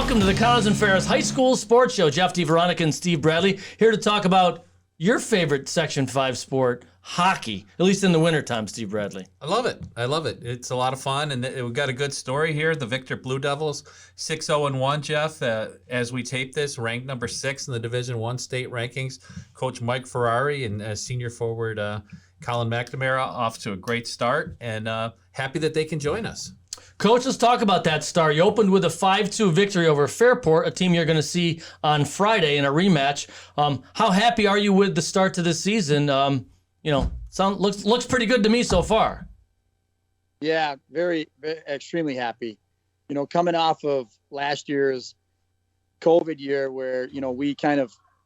welcome to the Collins and Ferris High School Sports Show. Jeff, DiVeronica and Steve Bradley here to talk about your favorite Section 5 sport, hockey, at least in the wintertime, Steve Bradley. I love it. It's a lot of fun, and we've got a good story here. The Victor Blue Devils, 6-0-1, Jeff, as we tape this, ranked number 6 in the Division I state rankings. Coach Mike Ferreri and senior forward Colin McNamara off to a great start, and happy that they can join us. Coach, let's talk about that start. You opened with a 5-2 victory over Fairport, a team you're going to see on Friday in a rematch. How happy are you with the start to this season? Looks pretty good to me so far. Yeah, very extremely happy. Coming off of last year's COVID year where,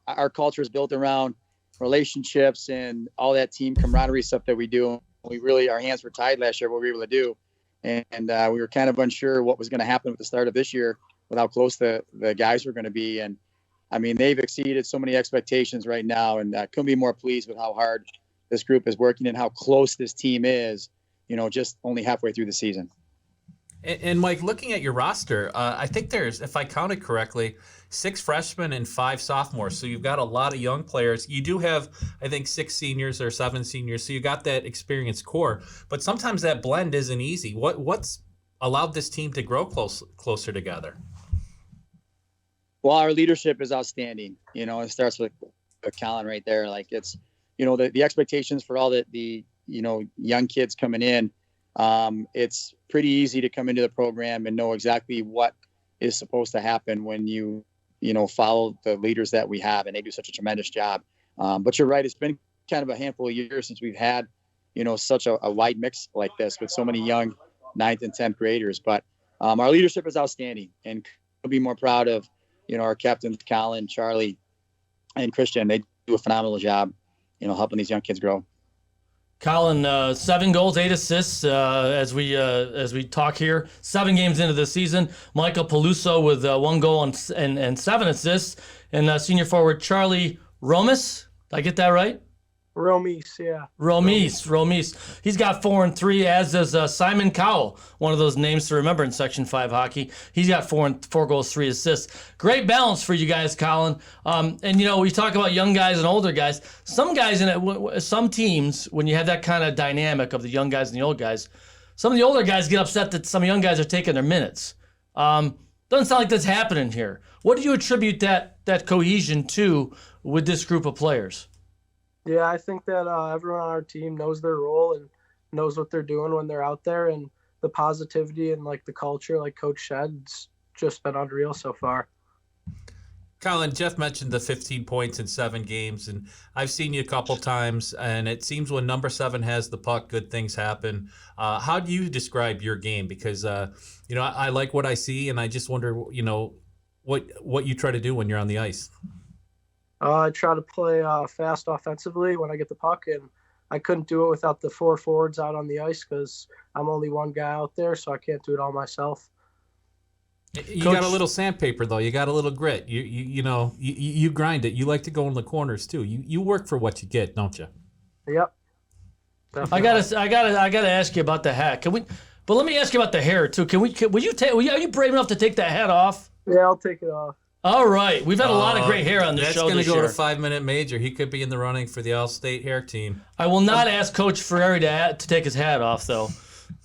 our culture is built around relationships and all that team camaraderie stuff that we do. Our hands were tied last year, what we were able to do. And we were kind of unsure what was going to happen with the start of this year with how close the guys were going to be. And, they've exceeded so many expectations right now, and couldn't be more pleased with how hard this group is working and how close this team is, just only halfway through the season. And Mike, looking at your roster, I think there's, if I counted correctly, 6 freshmen and 5 sophomores. So you've got a lot of young players. You do have, I think, 6 seniors or 7 seniors. So you got that experienced core. But sometimes that blend isn't easy. What's allowed this team to grow closer together? Well, our leadership is outstanding. It starts with Colin right there. Like it's, the expectations for all the young kids coming in. It's pretty easy to come into the program and know exactly what is supposed to happen when you follow the leaders that we have, and they do such a tremendous job. But you're right. It's been kind of a handful of years since we've had, such a wide mix like this with so many young 9th and 10th graders. But our leadership is outstanding, and we'll be more proud of, our captains, Colin, Charlie, and Christian. They do a phenomenal job, helping these young kids grow. Colin, 7 goals, 8 assists as we talk here. 7 games into the season. Michael Peluso with 1 goal and 7 assists. And senior forward Charlie Romis. Did I get that right? Romis, yeah. Romis. He's got 4 and 3, as does Simon Cowell, one of those names to remember in Section 5 hockey. He's got 4 goals, 3 assists. Great balance for you guys, Colin. We talk about young guys and older guys. Some guys some teams, when you have that kind of dynamic of the young guys and the old guys, some of the older guys get upset that some young guys are taking their minutes. Doesn't sound like that's happening here. What do you attribute that cohesion to with this group of players? Yeah, I think that everyone on our team knows their role and knows what they're doing when they're out there, and the positivity and the culture, like Coach said, it's just been unreal so far. Colin, Jeff mentioned the 15 points in 7 games, and I've seen you a couple times, and it seems when number 7 has the puck, good things happen. How do you describe your game? Because, I like what I see, and I just wonder, what you try to do when you're on the ice. I try to play fast offensively when I get the puck, and I couldn't do it without the 4 forwards out on the ice because I'm only one guy out there, so I can't do it all myself. You Coach, got a little sandpaper, though. You got a little grit. You grind it. You like to go in the corners too. You work for what you get, don't you? Yep. Definitely. I gotta ask you about the hat. But let me ask you about the hair too. Are you brave enough to take that hat off? Yeah, I'll take it off. All right. We've had a lot of great hair on this show this year. That's going to go to 5-minute major. He could be in the running for the All-State hair team. I will not ask Coach Ferreri to take his hat off, though,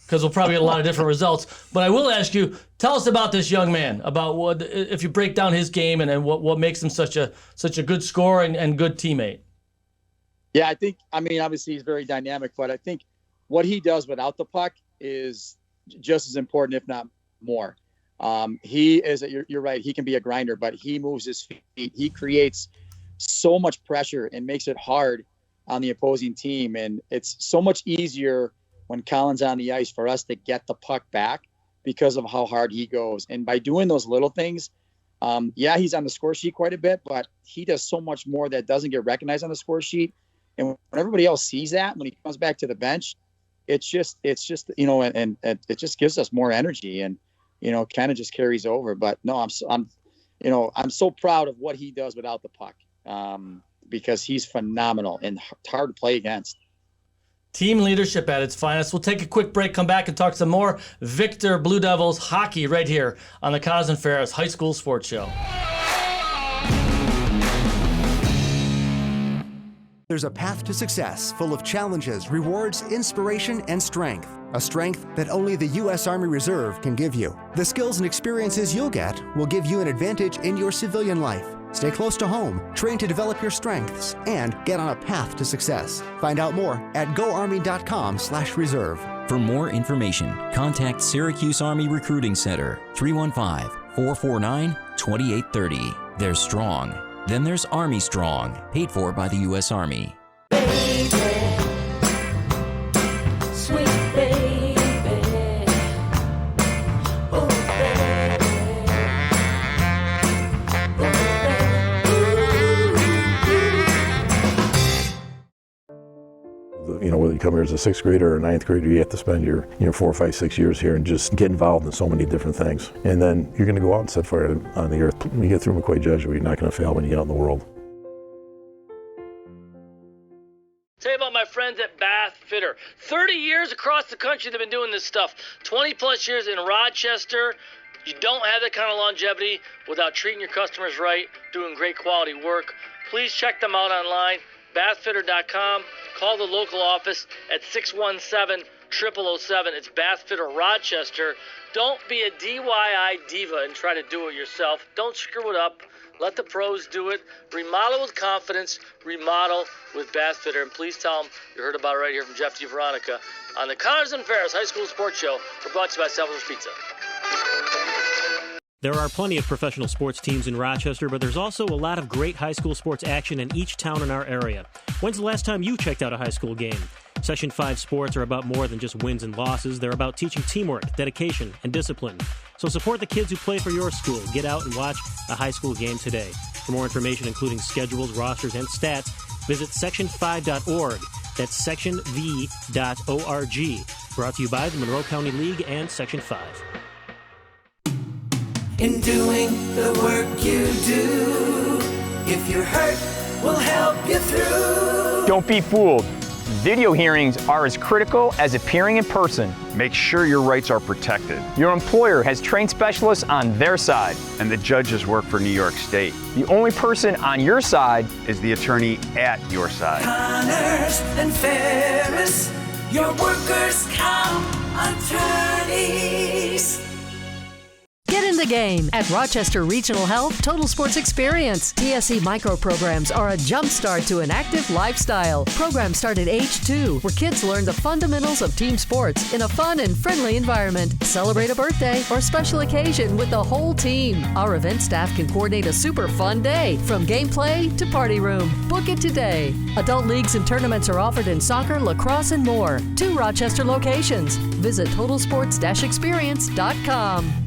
because we'll probably get a lot of different results. But I will ask you, tell us about this young man, about what, if you break down his game and what makes him such a good scorer and good teammate. Yeah, obviously he's very dynamic, but I think what he does without the puck is just as important, if not more. You're right. He can be a grinder, but he moves his feet. He creates so much pressure and makes it hard on the opposing team. And it's so much easier when Colin's on the ice for us to get the puck back because of how hard he goes. And by doing those little things, he's on the score sheet quite a bit, but he does so much more that doesn't get recognized on the score sheet. And when everybody else sees that, when he comes back to the bench, it's just, and it just gives us more energy and, kind of just carries over. But no, I'm so proud of what he does without the puck because he's phenomenal and hard to play against. Team leadership at its finest. We'll take a quick break, come back and talk some more Victor Blue Devils hockey right here on the Connors and Ferris High School Sports Show. There's a path to success full of challenges, rewards, inspiration, and strength. A strength that only the U.S. Army Reserve can give you. The skills and experiences you'll get will give you an advantage in your civilian life. Stay close to home, train to develop your strengths, and get on a path to success. Find out more at goarmy.com/reserve. For more information, contact Syracuse Army Recruiting Center, 315-449-2830. There's strong. Then there's Army Strong, paid for by the U.S. Army. Baby, sweet baby, oh baby, You know, whether you come here as a sixth grader or a ninth grader, you have to spend your 4, 5, 6 years here and just get involved in so many different things. And then you're going to go out and set fire on the earth. When you get through McQuaid Jesuit, you're not going to fail when you get out in the world. Tell you about my friends at Bath Fitter. 30 years across the country they've been doing this stuff. 20 plus years in Rochester. You don't have that kind of longevity without treating your customers right, doing great quality work. Please check them out online, bathfitter.com. Call the local office at 617-0007. It's Bath Fitter Rochester. Don't be a DIY diva and try to do it yourself. Don't screw it up. Let the pros do it. Remodel with confidence. Remodel with Bath Fitter. And please tell them you heard about it right here from Jeff DiVeronica on the Connors and Ferris High School Sports Show. We're brought to you by Salvador's Pizza. There are plenty of professional sports teams in Rochester, but there's also a lot of great high school sports action in each town in our area. When's the last time you checked out a high school game? Section 5 sports are about more than just wins and losses. They're about teaching teamwork, dedication, and discipline. So support the kids who play for your school. Get out and watch a high school game today. For more information, including schedules, rosters, and stats, visit section5.org. That's sectionv.org. Brought to you by the Monroe County League and Section 5. in doing the work you do. If you're hurt, we'll help you through. Don't be fooled. Video hearings are as critical as appearing in person. Make sure your rights are protected. Your employer has trained specialists on their side. And the judges work for New York State. The only person on your side is the attorney at your side. Connors and Ferris, your workers' comp attorneys. Get in the game at Rochester Regional Health Total Sports Experience. TSC micro programs are a jumpstart to an active lifestyle. Programs start at age 2, where kids learn the fundamentals of team sports in a fun and friendly environment. Celebrate a birthday or special occasion with the whole team. Our event staff can coordinate a super fun day, from gameplay to party room. Book it today. Adult leagues and tournaments are offered in soccer, lacrosse, and more. 2 Rochester locations. Visit totalsports-experience.com.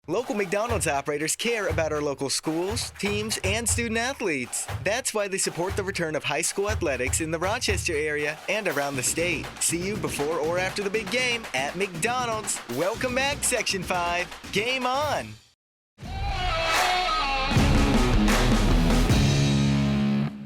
Local McDonald's operators care about our local schools, teams, and student athletes. That's why they support the return of high school athletics in the Rochester area and around the state. See you before or after the big game at McDonald's. Welcome back, Section 5. Game on!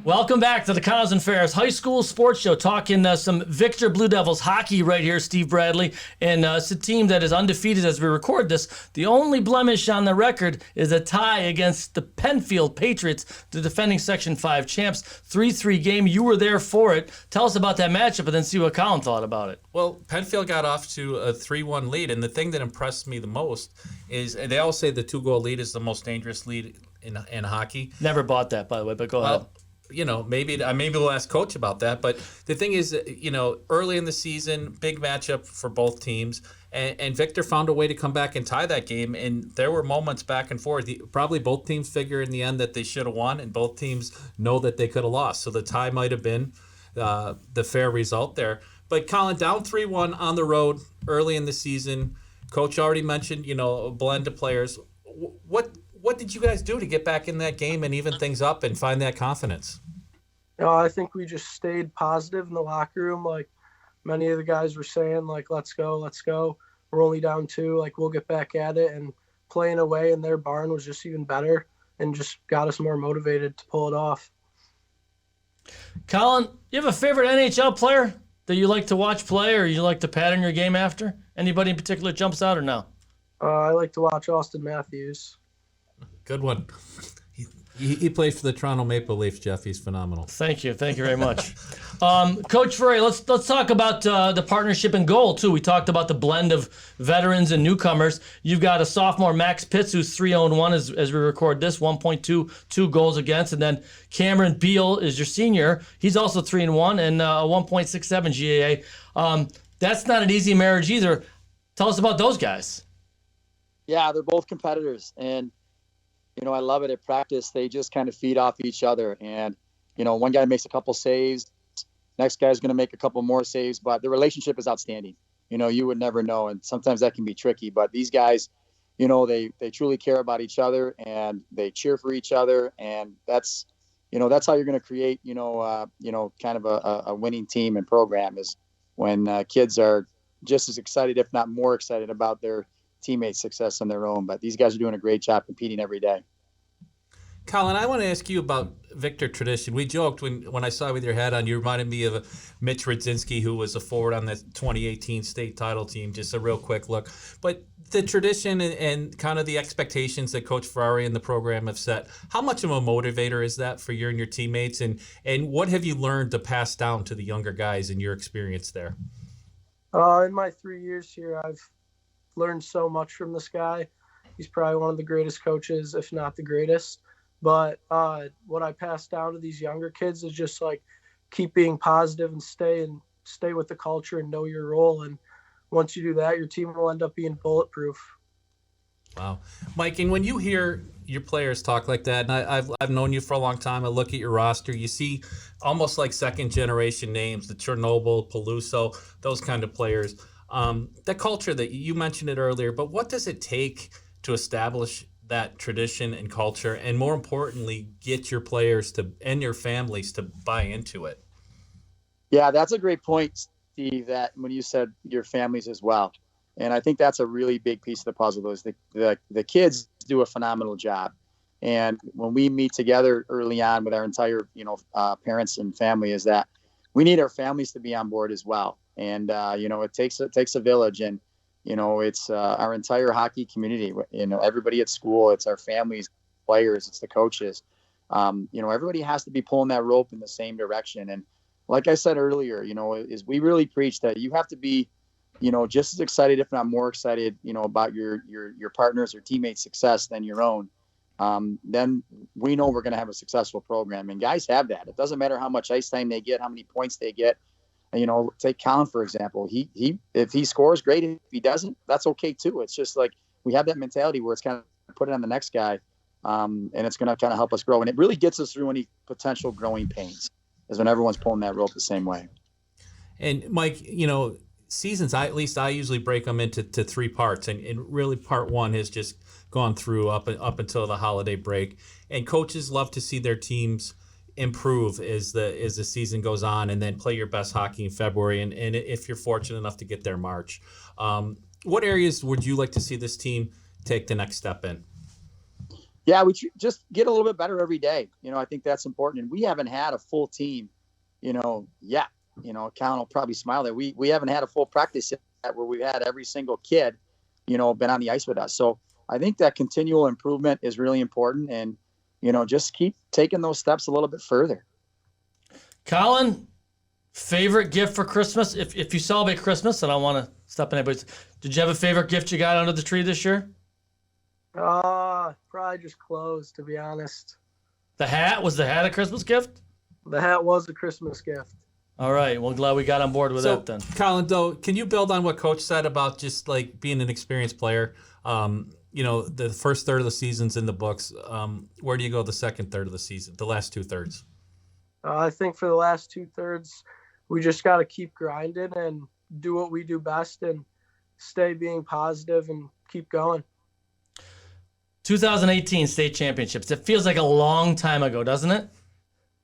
Welcome back to the Connors and Ferris High School Sports Show, talking some Victor Blue Devils hockey right here, Steve Bradley. And it's a team that is undefeated as we record this. The only blemish on the record is a tie against the Penfield Patriots, the defending Section 5 champs. 3-3 game. You were there for it. Tell us about that matchup and then see what Colin thought about it. Well, Penfield got off to a 3-1 lead, and the thing that impressed me the most is, and they all say the 2-goal lead is the most dangerous lead in hockey. Never bought that, by the way, but go ahead. You know, maybe we'll ask Coach about that. But the thing is, you know, early in the season, big matchup for both teams. And Victor found a way to come back and tie that game. And there were moments back and forth. Probably both teams figure in the end that they should have won, and both teams know that they could have lost. So the tie might have been the fair result there. But Colin, down 3-1 on the road early in the season. Coach already mentioned, you know, a blend of players. What did you guys do to get back in that game and even things up and find that confidence? I think we just stayed positive in the locker room. Like many of the guys were saying, like, let's go. We're only down 2. Like, we'll get back at it. And playing away in their barn was just even better and just got us more motivated to pull it off. Colin, you have a favorite NHL player that you like to watch play or you like to pattern your game after? Anybody in particular jumps out or no? I like to watch Austin Matthews. Good one. He plays for the Toronto Maple Leafs, Jeff. He's phenomenal. Thank you very much. Coach Ferreri, let's talk about the partnership and goal, too. We talked about the blend of veterans and newcomers. You've got a sophomore, Max Pitts, who's 3-0-1 as we record this, 1.22 goals against. And then Cameron Beal is your senior. He's also 3-1 and a 1.67 GAA. That's not an easy marriage either. Tell us about those guys. Yeah, they're both competitors. And I love it at practice. They just kind of feed off each other. And, one guy makes a couple saves. Next guy's going to make a couple more saves. But the relationship is outstanding. You would never know. And sometimes that can be tricky. But these guys, they truly care about each other and they cheer for each other. And that's how you're going to create, kind of a winning team and program is when kids are just as excited, if not more excited about their teammates' success on their own. But these guys are doing a great job competing every day. Colin, I want to ask you about Victor Tradition. We joked when I saw you with your hat on, you reminded me of Mitch Radzinski, who was a forward on the 2018 state title team. Just a real quick look. But the tradition and kind of the expectations that Coach Ferreri and the program have set, how much of a motivator is that for you and your teammates? And what have you learned to pass down to the younger guys in your experience there? In my 3 years here, I've learned so much from this guy. He's probably one of the greatest coaches, if not the greatest. But what I pass down to these younger kids is just like keep being positive and stay with the culture and know your role. And once you do that, your team will end up being bulletproof. Wow. Mike, and when you hear your players talk like that, and I've known you for a long time, I look at your roster, you see almost like second generation names, the Chernobyl, Peluso, those kind of players. The culture that you mentioned it earlier, but what does it take to establish that tradition and culture, and more importantly, get your players and your families to buy into it? Yeah, that's a great point, Steve, that when you said your families as well. And I think that's a really big piece of the puzzle is the kids do a phenomenal job. And when we meet together early on with our entire, parents and family is that we need our families to be on board as well. And, it takes a village, and, it's our entire hockey community, everybody at school, it's our families, players, it's the coaches. Everybody has to be pulling that rope in the same direction. And like I said earlier, is we really preach that you have to be, just as excited, if not more excited, about your partners or teammates' success than your own. Then we know we're going to have a successful program. And guys have that. It doesn't matter how much ice time they get, how many points they get. Take Colin, for example. He if he scores, great. If he doesn't, that's okay too. It's just like we have that mentality where it's kind of put it on the next guy, and it's going to kind of help us grow. And it really gets us through any potential growing pains, is when everyone's pulling that rope the same way. And Mike, seasons, at least I usually break them into 3 parts, and really part 1 has just gone through up until the holiday break. And coaches love to see their teams improve as the season goes on, and then play your best hockey in February, and if you're fortunate enough to get there March. What areas would you like to see this team take the next step in? Yeah, we just get a little bit better every day. I think that's important, and we haven't had a full team, yet. Colin will probably smile there. We haven't had a full practice yet where we've had every single kid, been on the ice with us. So I think that continual improvement is really important, and just keep taking those steps a little bit further. Colin, favorite gift for Christmas? If you celebrate Christmas, and I want to step in, but did you have a favorite gift you got under the tree this year? Probably just clothes, to be honest. The hat? Was the hat a Christmas gift? The hat was a Christmas gift. All right. Well, glad we got on board with that then. Colin, though, can you build on what Coach said about just like being an experienced player? The first third of the season's in the books. Where do you go the second third of the season, the last 2/3? I think for the last 2/3, we just got to keep grinding and do what we do best and stay being positive and keep going. 2018 state championships. It feels like a long time ago, doesn't it?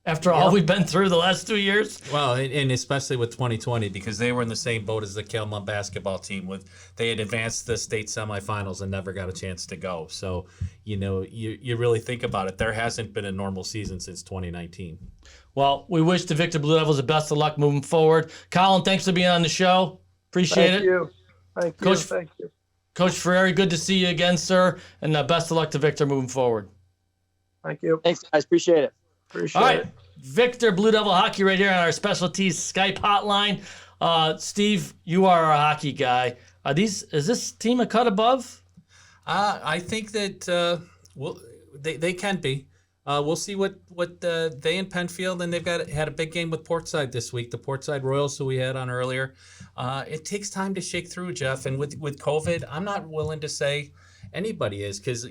After all we've been through the last 2 years. Well, and especially with 2020, because they were in the same boat as the Kelman basketball team. They had advanced the state semifinals and never got a chance to go. So, you really think about it. There hasn't been a normal season since 2019. Well, we wish the Victor Blue Devils the best of luck moving forward. Colin, thanks for being on the show. Appreciate it. Thank you. Coach Ferreri, good to see you again, sir. And best of luck to Victor moving forward. Thank you. Thanks, guys. Appreciate it. All right. Victor Blue Devil Hockey right here on our specialties Skype hotline. Steve, you are a hockey guy. Is this team a cut above? I think that they can be. We'll see what they in Penfield, and they've had a big game with Portside this week. The Portside Royals, who we had on earlier. It takes time to shake through, Jeff. And with COVID, I'm not willing to say anybody is, because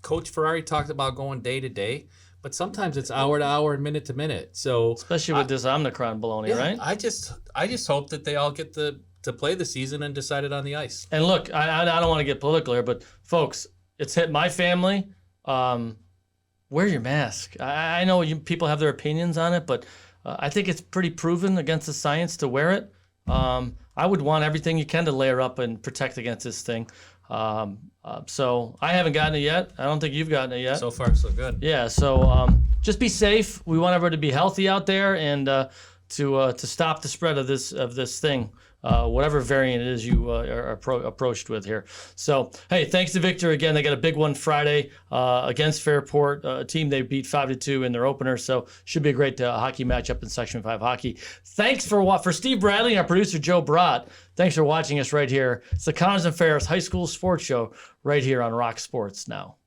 Coach Ferreri talked about going day to day, but sometimes it's hour to hour and minute to minute. So especially with this Omicron baloney, right? I just hope that they all get to play the season and decide it on the ice. And look, I don't want to get political here, but folks, it's hit my family. Wear your mask. I know people have their opinions on it, but I think it's pretty proven against the science to wear it. I would want everything you can to layer up and protect against this thing. So I haven't gotten it yet. I don't think you've gotten it yet. So far, so good. Yeah. So just be safe. We want everyone to be healthy out there and to stop the spread of this thing. Whatever variant it is you are approached with here. So, hey, thanks to Victor again. They got a big one Friday against Fairport, a team they beat 5-2 in their opener. So, should be a great hockey matchup in Section 5 hockey. Thanks for Steve Bradley and our producer Joe Brott. Thanks for watching us right here. It's the Connors and Ferris High School Sports Show right here on Rock Sports Now.